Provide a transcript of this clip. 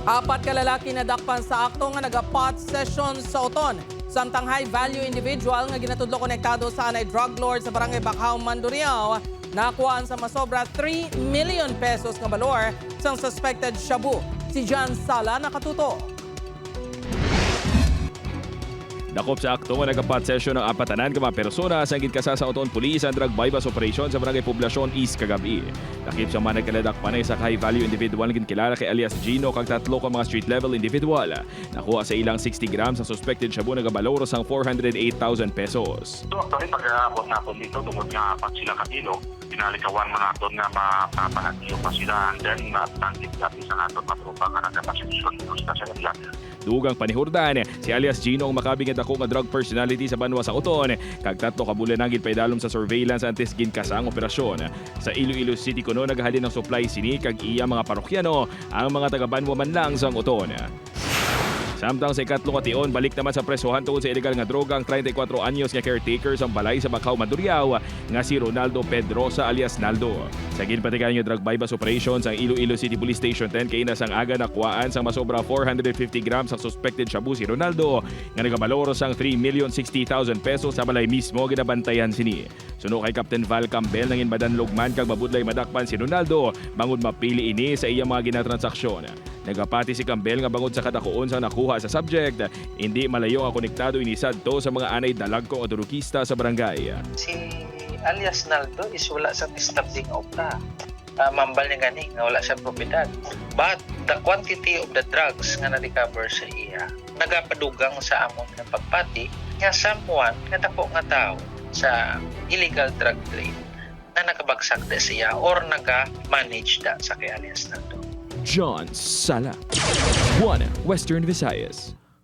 Apat ka lalaki na dakpan sa akto nga naga-pot session sa Oton. Samtang high-value individual nga ginatudlo konektado sa anay drug lord sa barangay Bacau, Mandurriao, nakuhaan sa masobra 3 million pesos nga balor sang suspected shabu. Si John Sala nakatuto. Dakop sa akto nga nagka-pot session ng apatanan ka mga persona sa gidkasa sa Oton Police and Drug Bypass Operation sa Barangay Poblacion East kagabi. Dakip sa mga nagkaladak panay sa high-value individual nga kilala kay alias Gino kag tatlo ka mga street-level individual. Nakuha sa ilang 60 grams ang suspected shabu nagabaloro sang 408,000 pesos. So actually pag-aabot na ako dito, tungkol nga apat sila katilo, pinalikawan mo na doon nga mapapahatiyo pa sila and then matangkip natin sa nato matrupa nga nagkapasisyon gusto sa kanila. Dugang panihurdan, si alias Gino ang makabingit ako nga drug personality sa Banwa sa Oton, kag tatlo ka bulan nagid paidalom sa surveillance antes ginkasang operasyon. Sa Iloilo City kuno naghalin ng supply sini kag iya mga parokyano ang mga taga Banwa man lang sa Oton. Samtang sa ikatlong ation, balik naman sa presohan tungkol sa illegal nga droga ang 34 anyos nga caretaker sa balay sa Bacau, Mandurriao nga si Ronaldo Pedrosa alias Naldo. Sa ginpatigan nga drug bypass operations ang Iloilo City Police Station 10 kay nasang aga nakuhaan sang masobra 450 grams ang suspected shabu si Ronaldo nga nagabaloro sang 3,060,000 pesos sa balay mismo ginabantayan sini. Suno kay Captain Val Campbell nangin madanlogman kag mabudlay madakpan si Ronaldo bangod mapili ini sa iyang mga ginatransaksyon. Nagapati si Campbell nga bangod sa kadakuon sa nakuha sa subject, hindi malayo ang konektado inisad to sa mga anay dalagkong otorokista sa barangay. Si alias Naldo is wala sa established obra. Mambal niya gani nga wala sa propiedad. But the quantity of the drugs nga na-recover sa iya nagapadugang sa amon nga pagpati nga someone nga dako nga tao sa illegal drug trade na nakabagsak da siya or naga-manage da sa kay alias Naldo. John Sala, 1 Western Visayas.